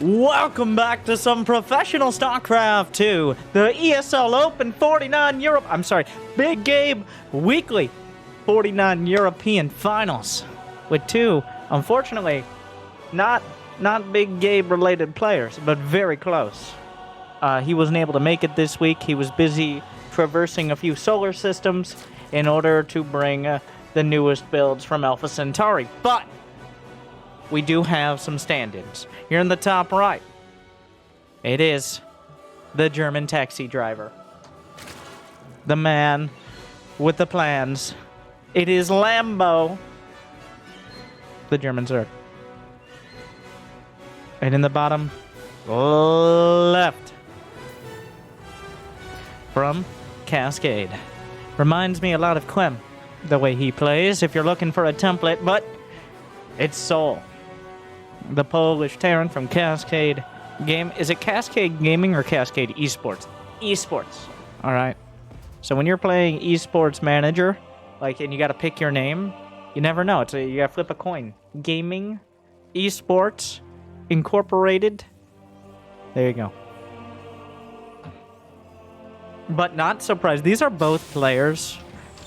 Welcome back to some professional Starcraft 2, the ESL Open 49 Europe. I'm sorry, Big Gabe Weekly 49 European Finals with two, unfortunately, not Big Gabe related players, but very close. He wasn't able to make it this week. He was busy traversing a few solar systems in order to bring the newest builds from Alpha Centauri, but we do have some stand-ins. Here in the top right, it is the German taxi driver. The man with the plans. It is Lambo, the German Zerg. And in the bottom left, from Cascade. Reminds me a lot of Clem, the way he plays, if you're looking for a template, but it's souL, the Polish Terran from Cascade Game. Is it Cascade Gaming or Cascade Esports? Esports. All right. So when you're playing Esports Manager, and you got to pick your name, you never know. You got to flip a coin. Gaming, Esports, Incorporated. There you go. But not surprised. These are both players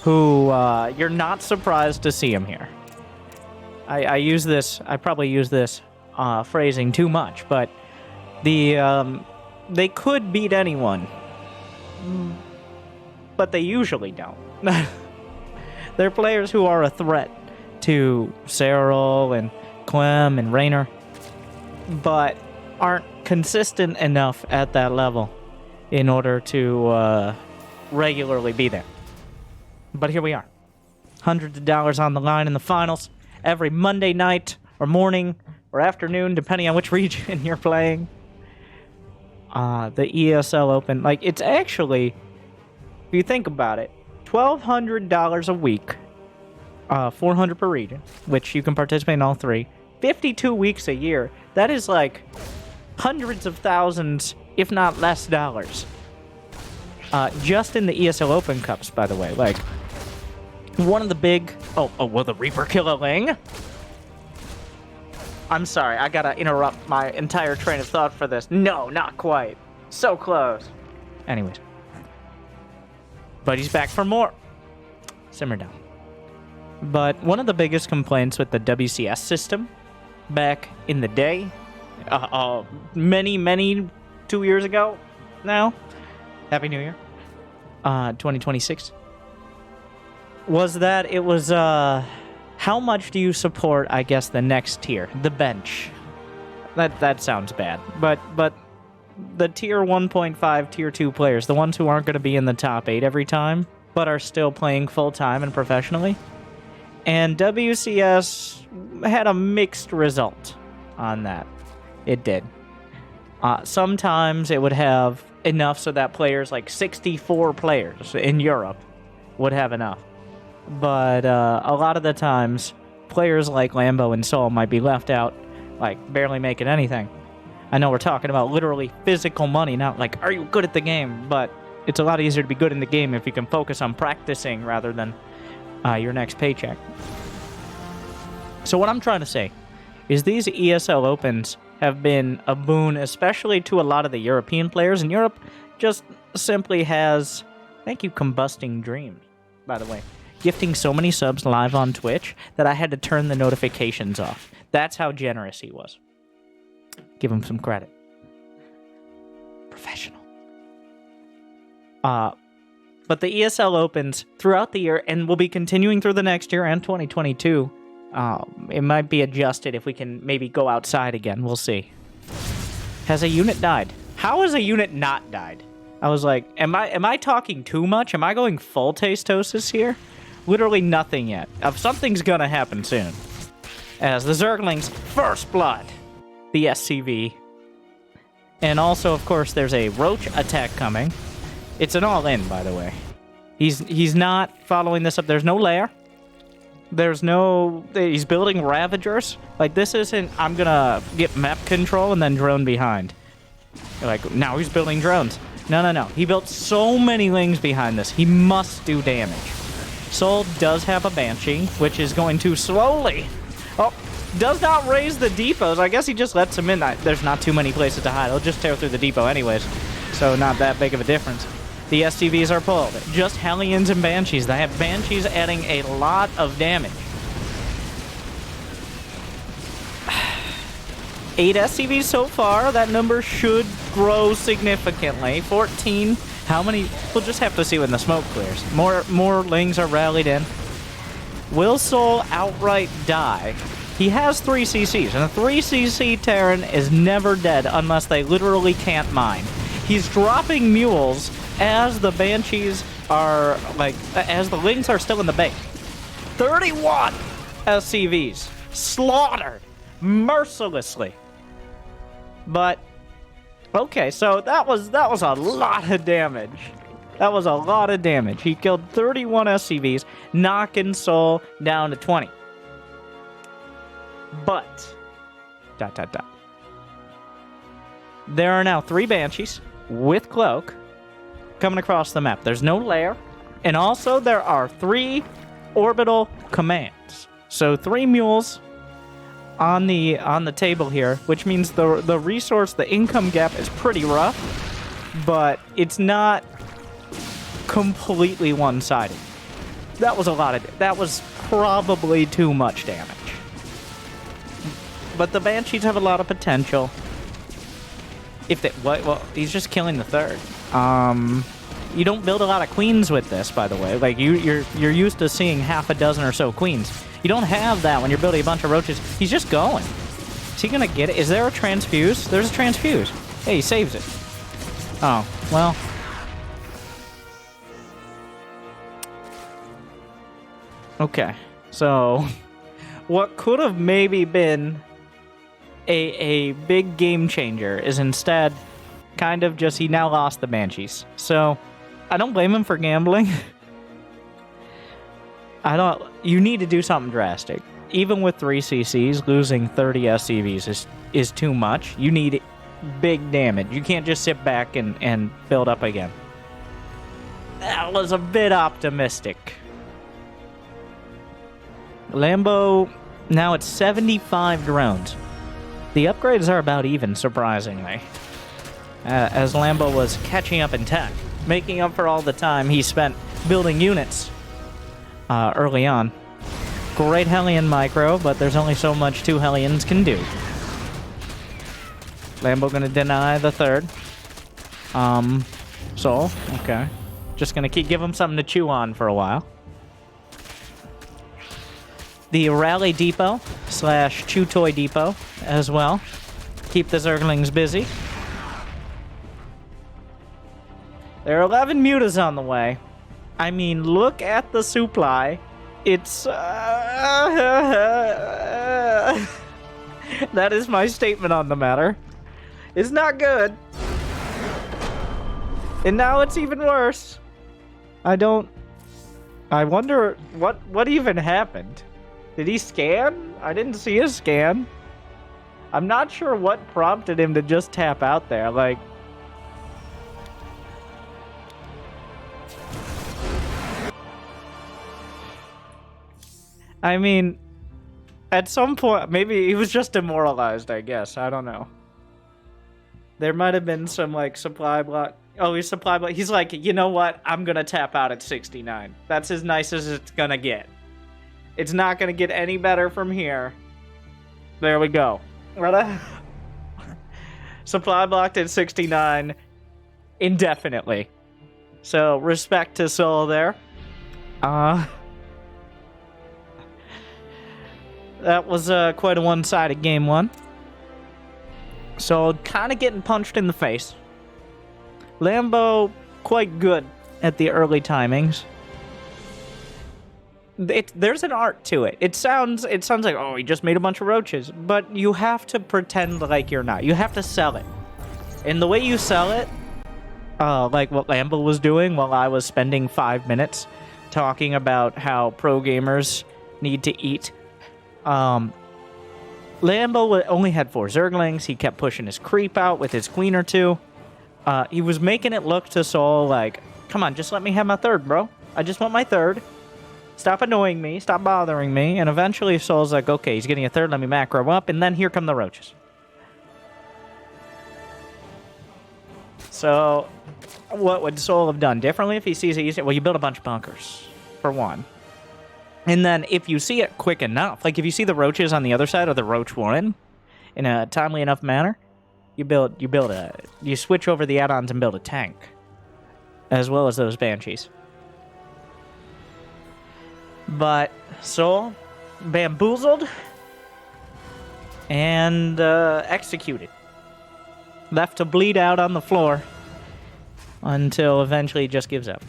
who you're not surprised to see them here. I probably use this phrasing too much, but they could beat anyone, but they usually don't. They're players who are a threat to souL and Clem and Raynor, but aren't consistent enough at that level in order to regularly be there. But here we are. Hundreds of dollars on the line in the finals every Monday night or morning or afternoon, depending on which region you're playing. The ESL Open, it's actually, if you think about it, $1,200 a week, $400 per region, which you can participate in all three, 52 weeks a year. That is hundreds of thousands, if not less, dollars. Just in the ESL Open Cups, by the way. One of the big... will the Reaper kill a Ling? I'm sorry, I gotta interrupt my entire train of thought for this. No, not quite. So close. Anyways. But he's back for more. Simmer down. But one of the biggest complaints with the WCS system back in the day, many 2 years ago now, Happy New Year, 2026, was that it was, how much do you support, I guess, the next tier, the bench? That sounds bad, but the tier 1.5, tier 2 players, the ones who aren't going to be in the top 8 every time, but are still playing full-time and professionally. And WCS had a mixed result on that. It did. Sometimes it would have enough so that players 64 players in Europe would have enough. But a lot of the times, players like Lambo and souL might be left out, barely making anything. I know we're talking about literally physical money, not are you good at the game? But it's a lot easier to be good in the game if you can focus on practicing rather than your next paycheck. So what I'm trying to say is these ESL Opens have been a boon, especially to a lot of the European players. And Europe just simply has... Thank you, Combusting Dreams, by the way. Gifting so many subs live on Twitch that I had to turn the notifications off. That's how generous he was. Give him some credit. Professional. But the ESL Opens throughout the year, and will be continuing through the next year and 2022. It might be adjusted if we can maybe go outside again. We'll see. Has a unit died? How has a unit not died? I was like, am I talking too much? Am I going full tastosis here? Literally nothing yet. Something's gonna happen soon. As the Zergling's First Blood, the SCV. And also, of course, there's a Roach attack coming. It's an all-in, by the way. He's not following this up. There's no lair. There's no... He's building Ravagers. This isn't, I'm gonna get map control and then drone behind. Now he's building drones. No. He built so many Lings behind this. He must do damage. souL does have a Banshee, which is going to slowly... Does not raise the depots. I guess he just lets him in. There's not too many places to hide. He'll just tear through the depot anyways. So not that big of a difference. The SCVs are pulled. Just Hellions and Banshees. They have Banshees adding a lot of damage. 8 SCVs so far. That number should grow significantly. 14. How many? We'll just have to see when the smoke clears. More Lings are rallied in. Will souL outright die? He has 3 CCs, and a 3 CC Terran is never dead unless they literally can't mine. He's dropping mules as the Banshees are, as the Lings are still in the base. 31 SCVs slaughtered mercilessly. But, okay, so that was a lot of damage. That was a lot of damage. He killed 31 SCVs, knocking souL down to 20. But, ... There are now 3 Banshees with Cloak coming across the map. There's no lair. And also there are 3 orbital commands. So 3 mules on the table here, which means the resource, the income gap is pretty rough, but it's not completely one-sided. That was a lot of... That was probably too much damage. But the Banshees have a lot of potential. If they... Well, he's just killing the 3rd. You don't build a lot of queens with this, by the way. Like, you're used to seeing half a dozen or so queens. You don't have that when you're building a bunch of roaches. He's just going. Is he gonna get it? Is there a transfuse? There's a transfuse. Hey, he saves it. Oh, well... Okay, so what could have maybe been a big game changer is instead kind of just he now lost the Banshees. So I don't blame him for gambling. You need to do something drastic. Even with 3 CCs, losing 30 SCVs is too much. You need big damage. You can't just sit back and build up again. That was a bit optimistic. Lambo, now it's 75 drones. The upgrades are about even, surprisingly. As Lambo was catching up in tech, making up for all the time he spent building units early on. Great Hellion micro, but there's only so much 2 Hellions can do. Lambo gonna deny the 3rd. souL, okay. Just gonna give him something to chew on for a while. The Rally Depot / Chew Toy Depot as well. Keep the Zerglings busy. There are 11 mutas on the way. I mean, look at the supply. It's... That is my statement on the matter. It's not good. And now it's even worse. I wonder what even happened. Did he scan? I didn't see a scan. I'm not sure what prompted him to just tap out there. Like... I mean, at some point, maybe he was just demoralized, I guess. I don't know. There might have been some, like, supply block. Oh, he's supply block. He's like, you know what? I'm gonna tap out at 69. That's as nice as it's gonna get. It's not gonna get any better from here. There we go. Supply blocked at 69 indefinitely. So, respect to souL there. That was quite a one-sided game 1. So, kind of getting punched in the face. Lambo, quite good at the early timings. There's an art to it. It sounds like, oh, he just made a bunch of roaches. But you have to pretend like you're not. You have to sell it. And the way you sell it, like what Lambo was doing while I was spending 5 minutes talking about how pro gamers need to eat. Lambo only had 4 Zerglings. He kept pushing his creep out with his queen or 2. He was making it look to souL like, come on, just let me have my 3rd, bro. I just want my 3rd. Stop annoying me. Stop bothering me. And eventually souL's like, okay, he's getting a third. Let me macro up. And then here come the roaches. So, what would souL have done differently if he sees it easy? Well, you build a bunch of bunkers, for one. And then if you see it quick enough, like if you see the roaches on the other side or the roach warren in a timely enough manner, you switch over the add-ons and build a tank, as well as those banshees. But souL bamboozled and executed. Left to bleed out on the floor until eventually he just gives up.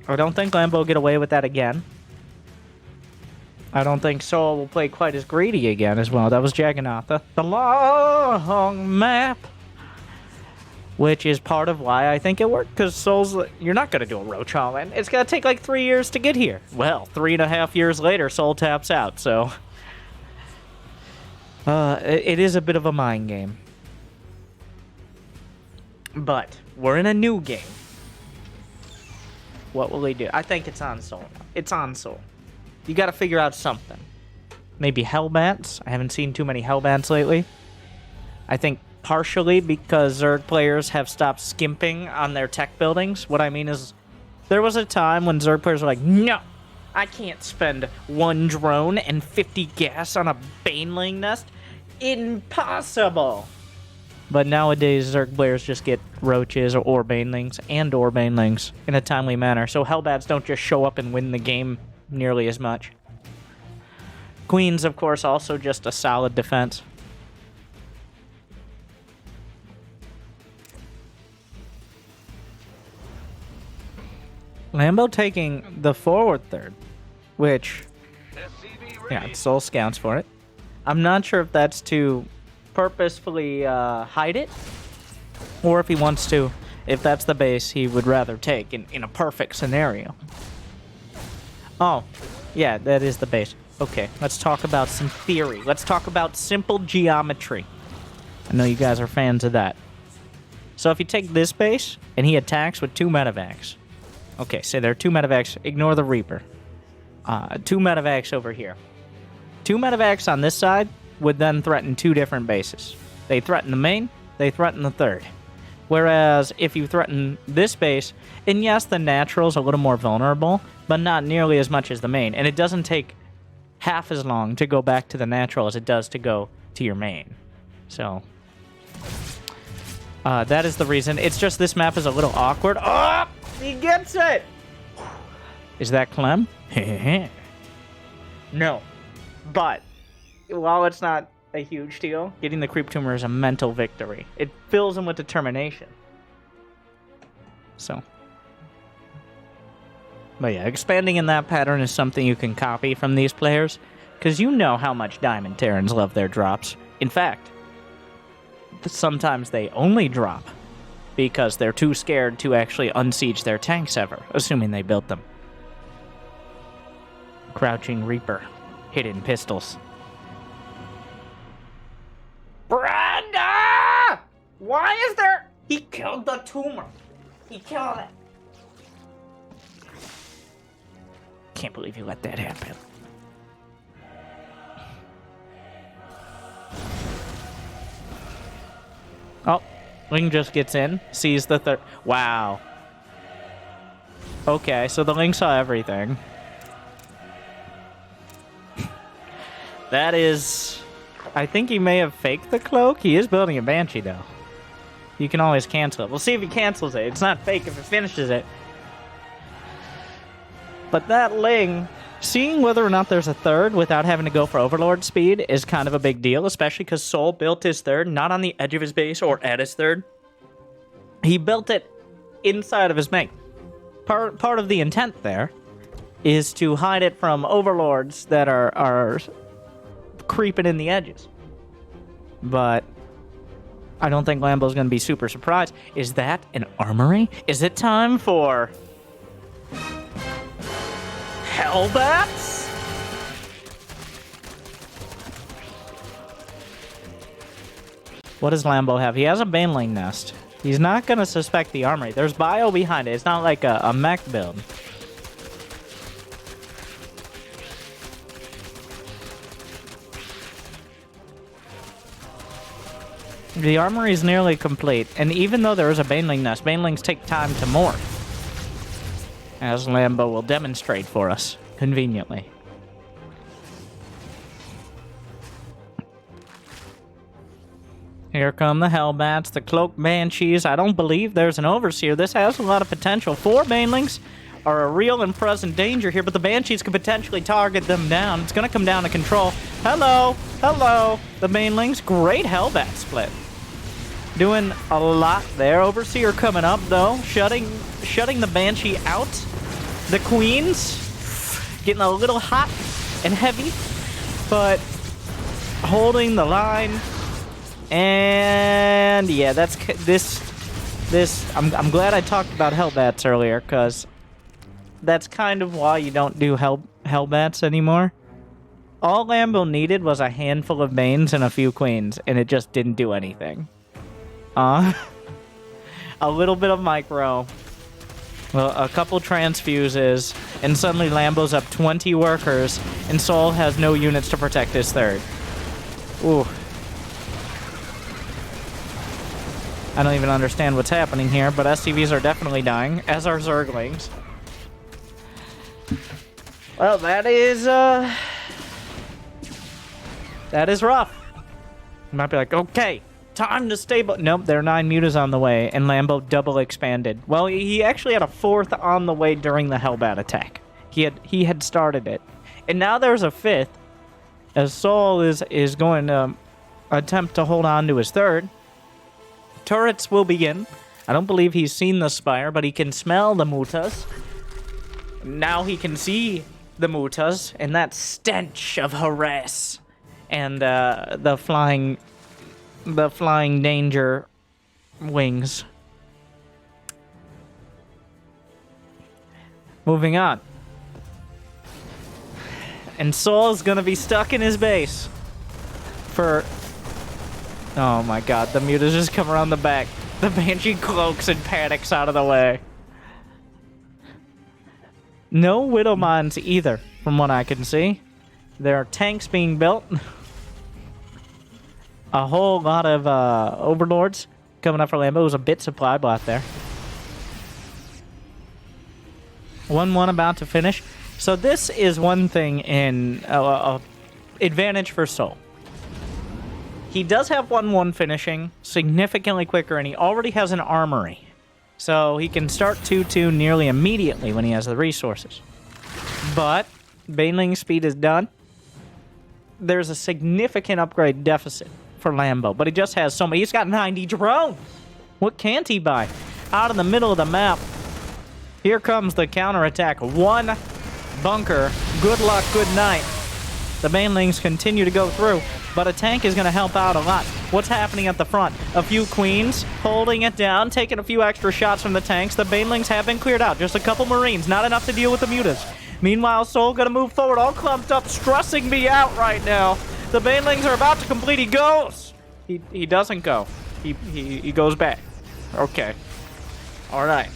I don't think Lambo will get away with that again. I don't think souL will play quite as greedy again as well. That was Jagannatha. The long map. Which is part of why I think it worked. Because souL's... You're not going to do a roach all-in. It's going to take like 3 years to get here. Well, 3.5 years later, souL taps out, so... it is a bit of a mind game. But we're in a new game. What will he do? I think it's on souL. It's on souL. You gotta figure out something. Maybe Hellbats. I haven't seen too many Hellbats lately. I think partially because Zerg players have stopped skimping on their tech buildings. What I mean is, there was a time when Zerg players were like, no, I can't spend 1 drone and 50 gas on a baneling nest. Impossible! But nowadays, Zerg players just get roaches or banelings and/or banelings in a timely manner, so Hellbats don't just show up and win the game nearly as much. Queens, of course, also just a solid defense. Lambo taking the forward third, which, yeah, souL scouts for it. I'm not sure if that's to purposefully hide it, or if he wants to, if that's the base he would rather take in a perfect scenario. Oh, yeah, that is the base. Okay, let's talk about some theory. Let's talk about simple geometry. I know you guys are fans of that. So if you take this base, and he attacks with 2 medevacs. Okay, say there are 2 medevacs. Ignore the Reaper. 2 medevacs over here. 2 medevacs on this side would then threaten 2 different bases. They threaten the main, they threaten the third. Whereas if you threaten this base, and yes, the natural's a little more vulnerable, but not nearly as much as the main. And it doesn't take half as long to go back to the natural as it does to go to your main. So, that is the reason. It's just this map is a little awkward. Oh! He gets it! Is that Clem? No. But, while it's not a huge deal, getting the creep tumor is a mental victory. It fills him with determination. So. But yeah, expanding in that pattern is something you can copy from these players, because you know how much Diamond Terrans love their drops. In fact, sometimes they only drop because they're too scared to actually unsiege their tanks ever, assuming they built them. Crouching Reaper. Hidden pistols. Brenda! Why is there... He killed the tumor. He killed it. Can't believe you let that happen. Oh, Ling just gets in, sees the third. Wow. Okay, so the Ling saw everything. That is... I think he may have faked the cloak. He is building a Banshee, though. You can always cancel it. We'll see if he cancels it. It's not fake if it finishes it. But that Ling, seeing whether or not there's a third without having to go for Overlord speed is kind of a big deal, especially because souL built his third not on the edge of his base or at his third. He built it inside of his main. Part of the intent there is to hide it from Overlords that are creeping in the edges. But I don't think Lambo's going to be super surprised. Is that an armory? Is it time for... Hellbats? What does Lambo have? He has a Baneling nest. He's not going to suspect the armory. There's bio behind it. It's not like a mech build. The armory is nearly complete, and even though there is a baneling nest, banelings take time to morph, as Lambo will demonstrate for us, conveniently. Here come the Hellbats, the Cloaked Banshees. I don't believe there's an Overseer. This has a lot of potential. 4 banelings are a real and present danger here, but the Banshees could potentially target them down. It's going to come down to control. Hello, hello, the banelings. Great Hellbat split. Doing a lot there. Overseer coming up, though. Shutting the Banshee out. The Queens getting a little hot and heavy, but holding the line. And yeah, that's this. I'm glad I talked about Hellbats earlier, because that's kind of why you don't do Hellbats anymore. All Lambo needed was a handful of Banes and a few Queens, and it just didn't do anything. A little bit of micro, well, a couple transfuses, and suddenly Lambo's up 20 workers, and souL has no units to protect his third. Ooh. I don't even understand what's happening here, but SCVs are definitely dying, as are Zerglings. Well, that is rough. You might be like, okay, time to stable. Nope, there are 9 mutas on the way, and Lambo double expanded. Well, he actually had a 4th on the way during the Hellbat attack. He had started it. And now there's a 5th, as souL is going to attempt to hold on to his 3rd. Turrets will begin. I don't believe he's seen the Spire, but he can smell the mutas. Now he can see the mutas, and that stench of harass. And the flying danger wings. Moving on. And souL's gonna be stuck in his base for... Oh my god, the mutas just come around the back. The Banshee cloaks and panics out of the way. No Widow Mines either, from what I can see. There are tanks being built. A whole lot of Overlords coming up for Lambo. It was a bit supply bot there. 1-1 about to finish. So this is one thing in advantage for souL. He does have 1-1 finishing significantly quicker, and he already has an armory. So he can start 2-2 nearly immediately when he has the resources. But baneling speed is done. There's a significant upgrade deficit for Lambo, but he just has so many. He's got 90 drones. What can't he buy? Out in the middle of the map. Here comes the counterattack. 1 bunker. Good luck, good night. The banelings continue to go through, but a tank is going to help out a lot. What's happening at the front? A few Queens holding it down, taking a few extra shots from the tanks. The banelings have been cleared out. Just a couple Marines, not enough to deal with the mutas. Meanwhile, souL going to move forward, all clumped up, stressing me out right now. The banelings are about to complete. He goes. He doesn't go. He goes back. Okay. All right.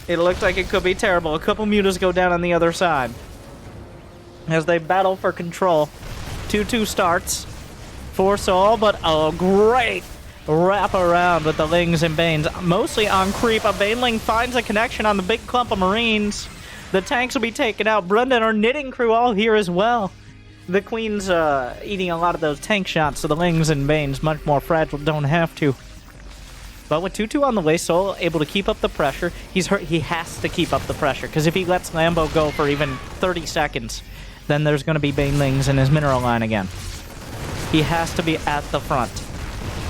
It looks like it could be terrible. A couple mutas go down on the other side as they battle for control. 2-2 starts for souL, but a great wrap around with the Lings and Banes. Mostly on creep. A baneling finds a connection on the big clump of Marines. The tanks will be taken out. Brenda and her knitting crew all here as well. The Queen's eating a lot of those tank shots, so the Lings and Banes, much more fragile, don't have to. But with 2-2 on the way, souL able to keep up the pressure. He's hurt. He has to keep up the pressure, because if he lets Lambo go for even 30 seconds, then there's going to be banelings in his mineral line again. He has to be at the front.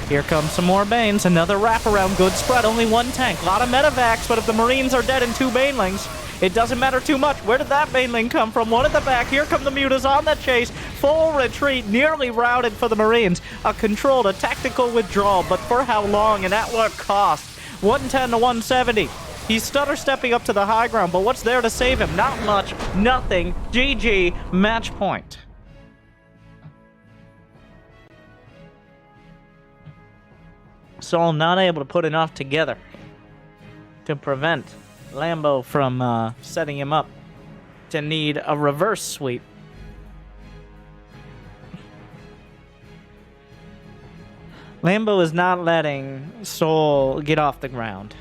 Here comes some more Banes. Another wraparound. Good spread. Only 1 tank. A lot of medevacs, but if the Marines are dead and 2 banelings, it doesn't matter too much. Where did that baneling come from? 1 at the back. Here come the mutas on the chase. Full retreat. Nearly routed for the Marines. A controlled, a tactical withdrawal, but for how long and at what cost? 110 to 170. He's stutter stepping up to the high ground, but what's there to save him? Not much. Nothing. GG. Match point. souL not able to put enough together to prevent Lambo from setting him up to need a reverse sweep. Lambo is not letting souL get off the ground.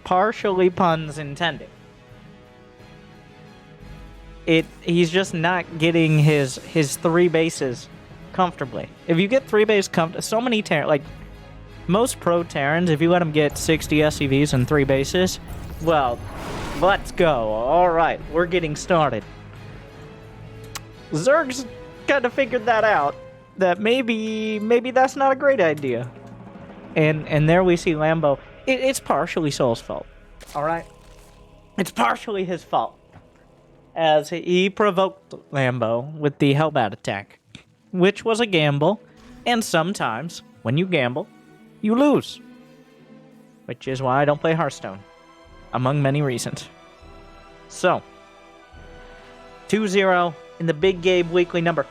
Partially puns intended. He's just not getting his 3 bases comfortably. If you get 3 base so many like most pro Terrans, if you let them get 60 SCVs and 3 bases, well, let's go. All right, we're getting started. Zerg's kind of figured that out. That maybe that's not a great idea. And there we see Lambo. It's partially souL's fault. All right, it's partially his fault, as he provoked Lambo with the Hellbat attack, which was a gamble, and sometimes, when you gamble, you lose. Which is why I don't play Hearthstone, among many reasons. So, 2-0 in the Big Gabe Weekly number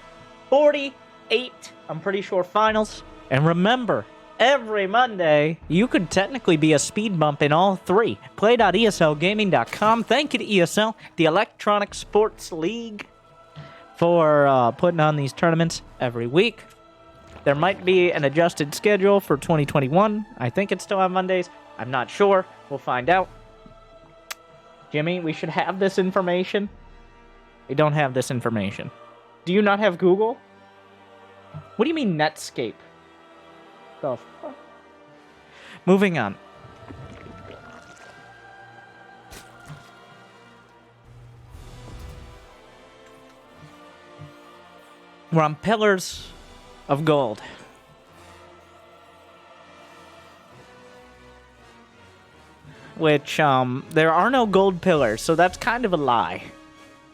48, I'm pretty sure, finals. And remember, every Monday, you could technically be a speed bump in all 3. Play.eslgaming.com. Thank you to ESL, the Electronic Sports League, for putting on these tournaments every week. There might be an adjusted schedule for 2021. I think it's still on Mondays. I'm not sure. We'll find out. Jimmy, we should have this information. We don't have this information. Do you not have Google? What do you mean Netscape? The fuck? Moving on. We're on Pillars of Gold. Which, there are no gold pillars, so that's kind of a lie.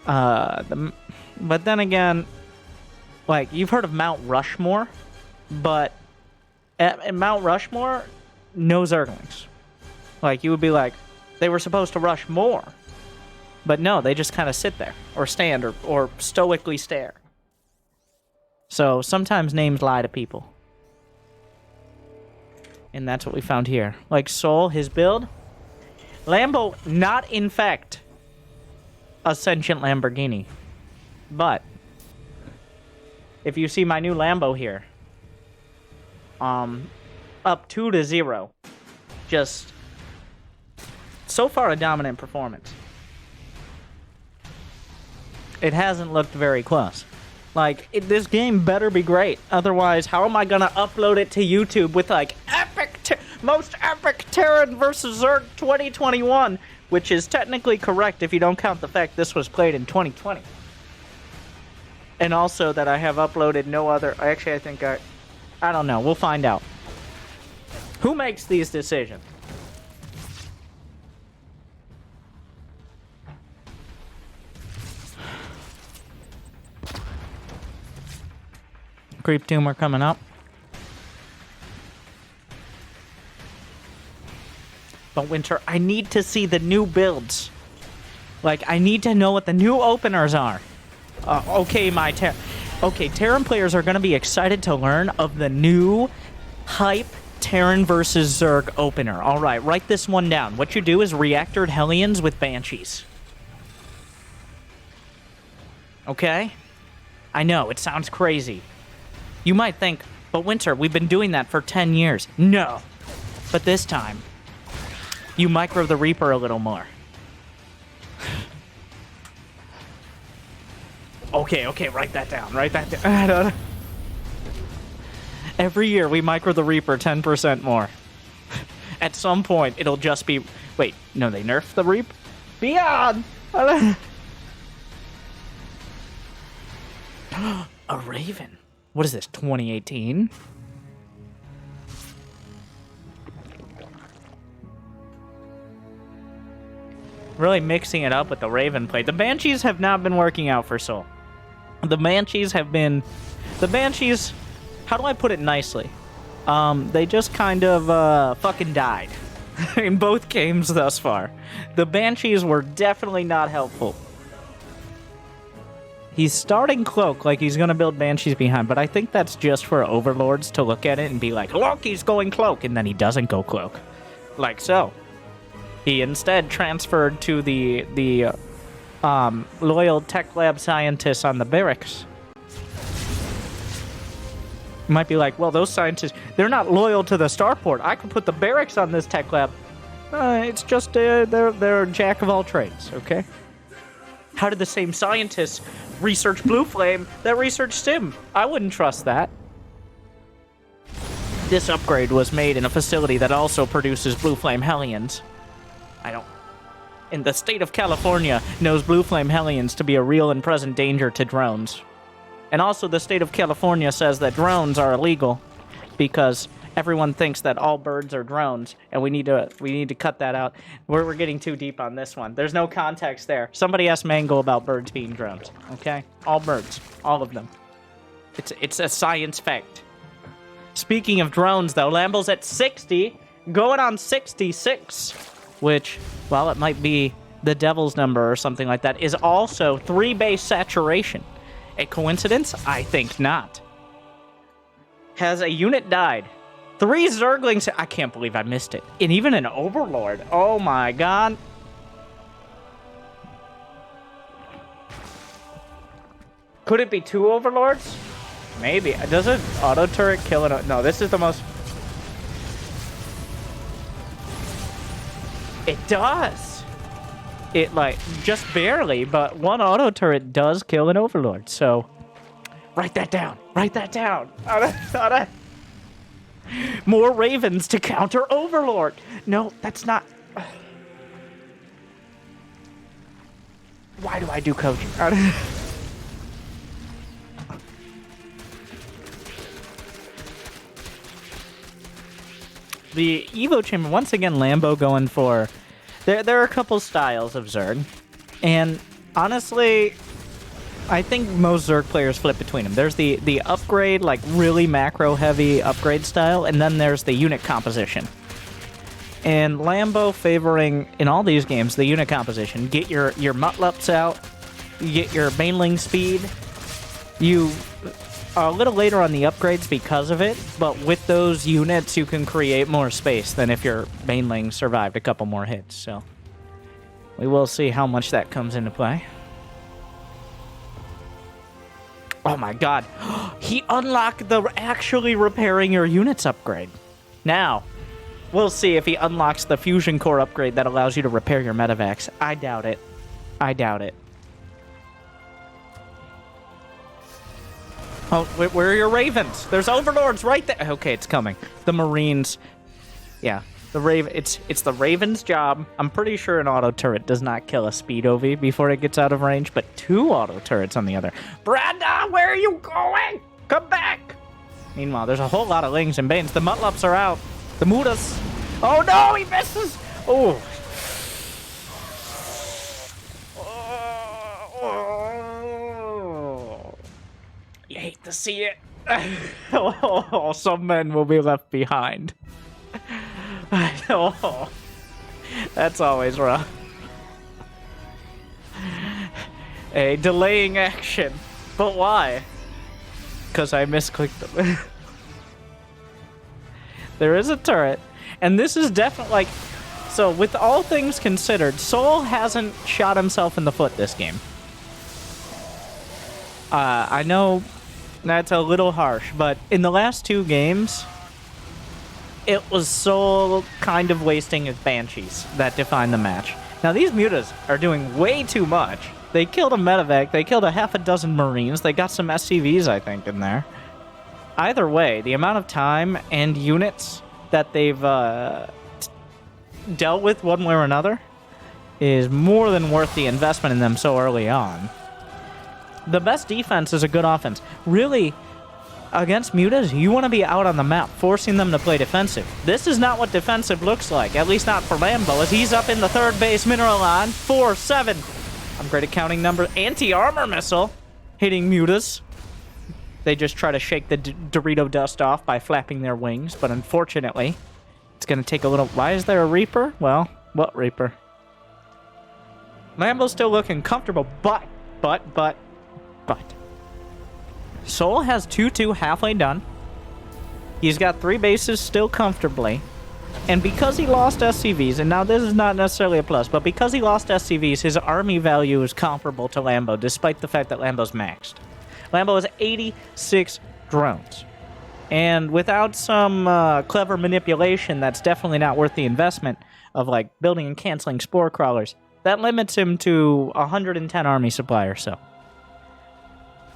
But then again, like, you've heard of Mount Rushmore, but at Mount Rushmore, no Zerglings. Like, you would be like, they were supposed to rush more. But no, they just kind of sit there, or stand, or stoically stare. So, sometimes names lie to people. And that's what we found here. Like, souL, his build. Lambo, not in fact a sentient Lamborghini. But, if you see my new Lambo here, up 2-0. Just, so far a dominant performance. It hasn't looked very close. Like, this game better be great. Otherwise, how am I gonna upload it to YouTube with, like, most epic Terran versus Zerg 2021, which is technically correct if you don't count the fact this was played in 2020. And also that I have uploaded no other... Actually, I think I don't know. We'll find out. Who makes these decisions? Creep tumor coming up. But Winter, I need to see the new builds. Like, I need to know what the new openers are. Okay, Terran players are going to be excited to learn of the new hype Terran versus Zerg opener. All right, write this one down. What you do is reactored Hellions with Banshees. Okay? I know, it sounds crazy. You might think, but Winter, we've been doing that for 10 years. No. But this time, you micro the Reaper a little more. Okay, write that down. Write that down. Every year, we micro the Reaper 10% more. At some point, it'll just be... Wait, no, they nerfed the Reaper? Beyond! A Raven. What is this, 2018? Really mixing it up with the Raven play. The Banshees have not been working out for souL. The Banshees have been... The Banshees... How do I put it nicely? They just kind of, fucking died. In both games thus far. The Banshees were definitely not helpful. He's starting Cloak like he's going to build Banshees behind, but I think that's just for Overlords to look at it and be like, look, he's going Cloak, and then he doesn't go Cloak. Like so. He instead transferred to the loyal tech lab scientists on the barracks. You might be like, well, those scientists, they're not loyal to the starport. I could put the barracks on this tech lab. It's just they're a jack of all trades, okay? How did the same scientists research Blue Flame that researched Sim? I wouldn't trust that. This upgrade was made in a facility that also produces Blue Flame Hellions. And the state of California knows Blue Flame Hellions to be a real and present danger to drones. And also the state of California says that drones are illegal because everyone thinks that all birds are drones, and we need to cut that out. We're getting too deep on this one. There's no context there. Somebody asked Mango about birds being drones, okay? All birds. All of them. It's a science fact. Speaking of drones, though, Lambo's at 60, going on 66, which, while it might be the devil's number or something like that, is also 3 base saturation. A coincidence? I think not. Has a unit died? 3 Zerglings. I can't believe I missed it. And even an Overlord. Oh my god. Could it be 2 Overlords? Maybe. Does an auto turret kill an... No, this is the most... It does. It, like, just barely, but 1 auto turret does kill an Overlord, so... Write that down. Write that down. More Ravens to counter Overlord. No, that's not... Why do I do coaching? The Evo Chamber, once again, Lambo going for... There are a couple styles of Zerg, and honestly, I think most Zerg players flip between them. There's the upgrade, like really macro-heavy upgrade style, and then there's the unit composition. And Lambo favoring, in all these games, the unit composition. Get your mutlups out, you get your mainling speed, you... a little later on the upgrades because of it, but with those units you can create more space than if your mainling survived a couple more hits, so we will see how much that comes into play. Oh my god, he unlocked the actually repairing your units upgrade. Now, we'll see if he unlocks the fusion core upgrade that allows you to repair your medevacs. I doubt it. I doubt it. Oh, where are your Ravens? There's Overlords right there. Okay, it's coming. The Marines. Yeah, the Raven. It's the Raven's job. I'm pretty sure an auto turret does not kill a speed OV before it gets out of range, but 2 auto turrets on the other. Branda, where are you going? Come back. Meanwhile, there's a whole lot of Lings and Banes. The Mutlups are out. The Mudas. Oh no, he misses. Oh. You hate to see it. Oh, some men will be left behind. Oh, that's always rough. A delaying action. But why? Because I misclicked them. There is a turret. And this is definitely like... So, with all things considered, souL hasn't shot himself in the foot this game. I know... That's a little harsh, but in the last 2 games, it was souL kind of wasting his Banshees that defined the match. Now, these Mutas are doing way too much. They killed a medevac, they killed a half a dozen Marines, they got some SCVs, I think, in there. Either way, the amount of time and units that they've dealt with one way or another is more than worth the investment in them so early on. The best defense is a good offense. Really, against Mutas, you want to be out on the map, forcing them to play defensive. This is not what defensive looks like, at least not for Lambo, as he's up in the 3rd base mineral line. 4-7. I'm great at counting numbers. Anti-armor missile hitting Mutas. They just try to shake the Dorito dust off by flapping their wings, but unfortunately, it's going to take a little... Why is there a Reaper? Well, what Reaper? Lambo's still looking comfortable, but... souL has 2-2 halfway done. He's got 3 bases still comfortably. And because he lost SCVs, and now this is not necessarily a plus, but because he lost SCVs, his army value is comparable to Lambo, despite the fact that Lambo's maxed. Lambo has 86 drones. And without some clever manipulation, that's definitely not worth the investment of like building and canceling spore crawlers. That limits him to 110 army supply or so.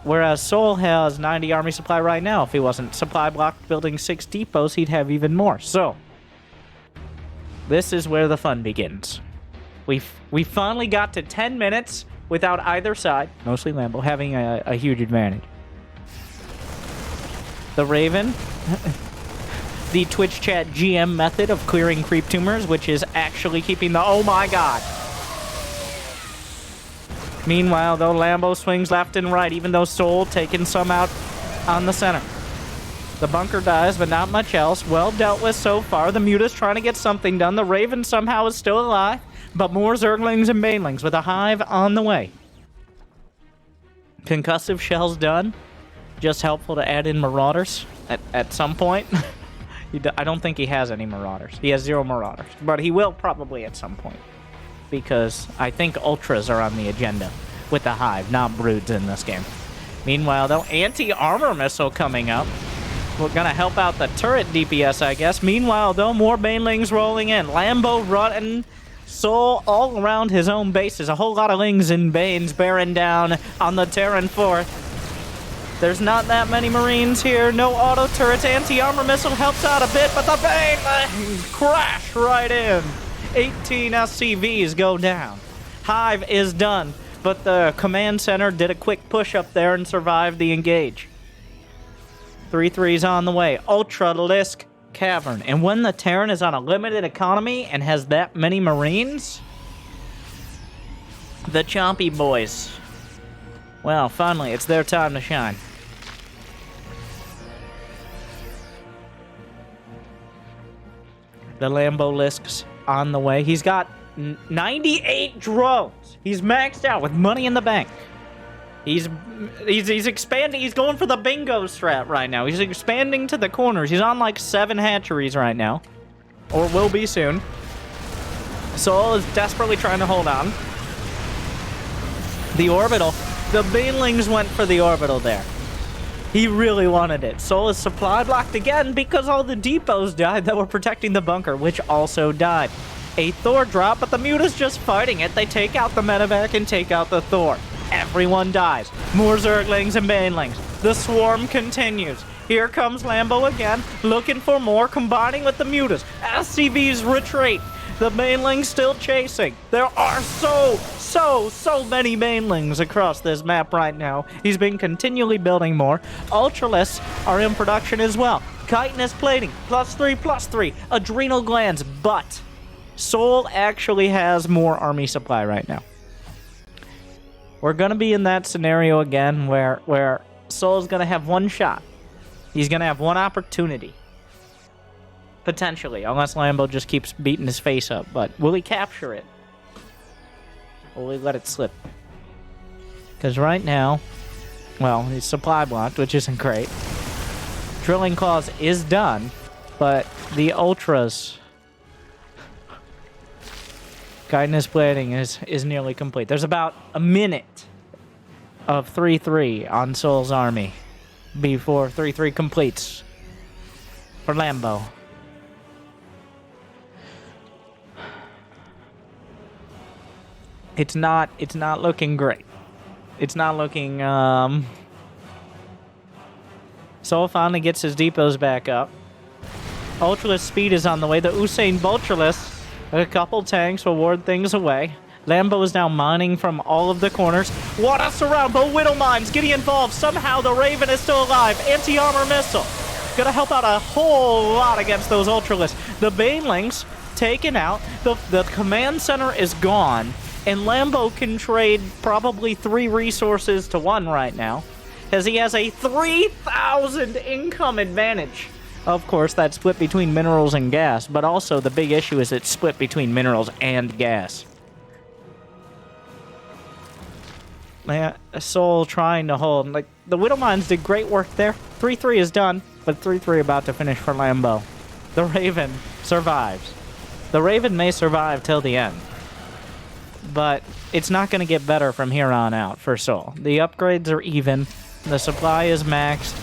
Whereas souL has 90 army supply right now. If he wasn't supply blocked building 6 depots, he'd have even more. So, this is where the fun begins. We finally got to 10 minutes without either side, mostly Lambo, having a huge advantage. The Raven, the Twitch chat GM method of clearing creep tumors, which is actually keeping the... Oh my god! Meanwhile, though, Lambo swings left and right, even though souL taking some out on the center. The bunker dies, but not much else. Well dealt with so far. The Muta's trying to get something done. The Raven somehow is still alive, but more Zerglings and Banelings with a hive on the way. Concussive shells done. Just helpful to add in Marauders at some point. I don't think he has any Marauders. He has 0 Marauders, but he will probably at some point. Because I think Ultras are on the agenda with the hive, not Broods in this game. Meanwhile, though, anti-armor missile coming up. We're gonna help out the turret DPS, I guess. Meanwhile, though, more Banelings rolling in. Lambo running, souL all around his own bases. A whole lot of Lings and Banes bearing down on the Terran 4th. There's not that many Marines here. No auto turrets. Anti-armor missile helps out a bit, but the Banelings crash right in. 18 SCVs go down. Hive is done, but the command center did a quick push up there and survived the engage. 3-3's on the way. Ultralisk Cavern. And when the Terran is on a limited economy and has that many Marines, the Chompy boys, well, finally, it's their time to shine. The Lambo Lisks on the way. He's got 98 drones. He's maxed out with money in the bank. He's expanding. He's going for the bingo strat right now. He's expanding to the corners. He's on like 7 hatcheries right now, or will be soon. souL is desperately trying to hold on. The orbital. The Banelings went for the orbital there. He really wanted it. souL is supply blocked again because all the depots died that were protecting the bunker, which also died. A Thor drop, but the Muta's just fighting it. They take out the medevac and take out the Thor. Everyone dies. More Zerglings and Banelings. The swarm continues. Here comes Lambo again, looking for more, combining with the Mutas. SCVs retreat. The Banelings still chasing. There are so many Banelings across this map right now. He's been continually building more. Ultralisks are in production as well. Chitinous plating, +3/+3. Adrenal glands, but souL actually has more army supply right now. We're going to be in that scenario again where souL's going to have one shot. He's going to have one opportunity. Potentially, unless Lambo just keeps beating his face up. But will he capture it? Or will he let it slip? Because right now, well, he's supply blocked, which isn't great. Drilling Claws is done, but the Ultras... Guidance plating is nearly complete. There's about a minute of 3-3 on souL's army before 3-3 completes for Lambo. It's not looking great. It's not looking souL finally gets his depots back up. Ultralisk speed is on the way. The Usain Boltralisk, a couple tanks will ward things away. Lambo is now mining from all of the corners. What a surround! But Whittle Mines getting involved. Somehow the Raven is still alive. Anti-armor missile. Gonna help out a whole lot against those Ultralisks. The Banelings taken out. The command center is gone. And Lambo can trade probably 3 resources to 1 right now, as he has a 3,000 income advantage. Of course, that's split between minerals and gas, but also the big issue is it's split between minerals and gas. souL trying to hold. Like, the Whittle Mines did great work there. 3-3 is done, but 3-3 about to finish for Lambo. The Raven survives. The Raven may survive till the end, but it's not going to get better from here on out for souL. The upgrades are even. The supply is maxed.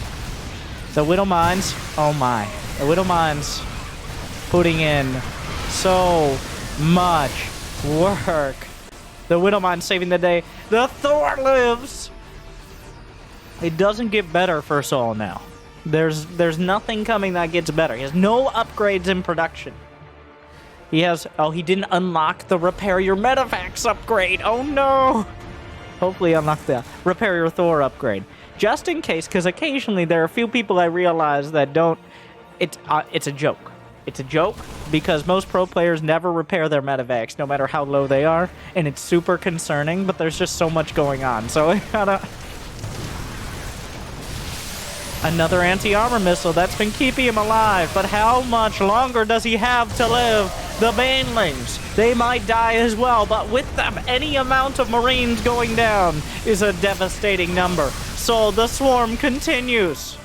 The Widow Mines, oh my. The Widow Mines putting in so much work. The Widow Mines saving the day. The Thor lives! It doesn't get better for souL now. There's nothing coming that gets better. He has no upgrades in production. He has... Oh, he didn't unlock the Repair Your Medivacs upgrade. Oh, no! Hopefully unlock the Repair Your Thor upgrade. Just in case, because occasionally there are a few people I realize that don't... It's a joke. It's a joke because most pro players never repair their medivacs, no matter how low they are, and it's super concerning, but there's just so much going on, so I gotta... Another anti-armor missile that's been keeping him alive, but how much longer does he have to live? The Banelings, they might die as well, but with them, any amount of Marines going down is a devastating number. So the swarm continues.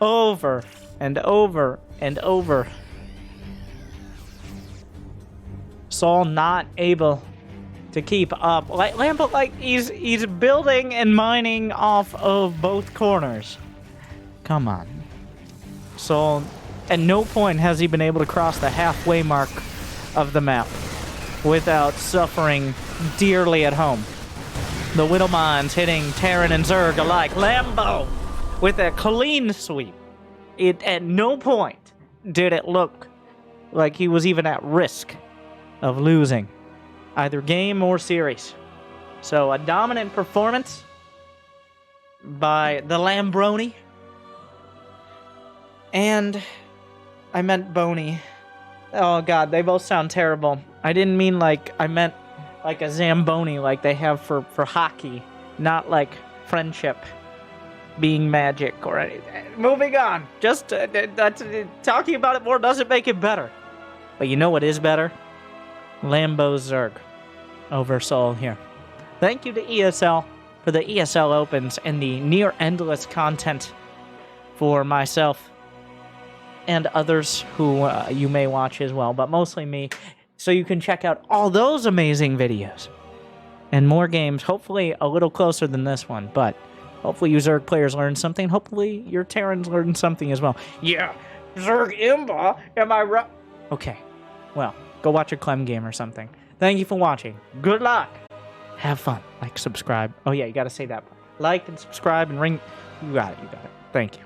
Over and over and over. souL not able to keep up. Lambo, like, he's building and mining off of both corners. Come on. souL, at no point has he been able to cross the halfway mark of the map without suffering dearly at home. The Widow Mines hitting Terran and Zerg alike. Lambo with a clean sweep. At no point did it look like he was even at risk of losing either game or series. So a dominant performance by the Lambroni. And I meant Boney. Oh god, they both sound terrible. I didn't mean like, I meant like a Zamboni like they have for hockey, not like friendship being magic or anything. Moving on. Just talking about it more doesn't make it better. But you know what is better? Lambo Zerg over souL here. Thank you to ESL for the ESL Opens and the near endless content for myself and others who you may watch as well, but mostly me, so you can check out all those amazing videos and more games, hopefully a little closer than this one, but hopefully you Zerg players learned something. Hopefully your Terrans learned something as well. Yeah, Zerg Imba, am I right? Okay, well, go watch a Clem game or something. Thank you for watching. Good luck. Have fun. Like, subscribe. Oh yeah, you gotta say that. Like and subscribe and ring. You got it, you got it. Thank you.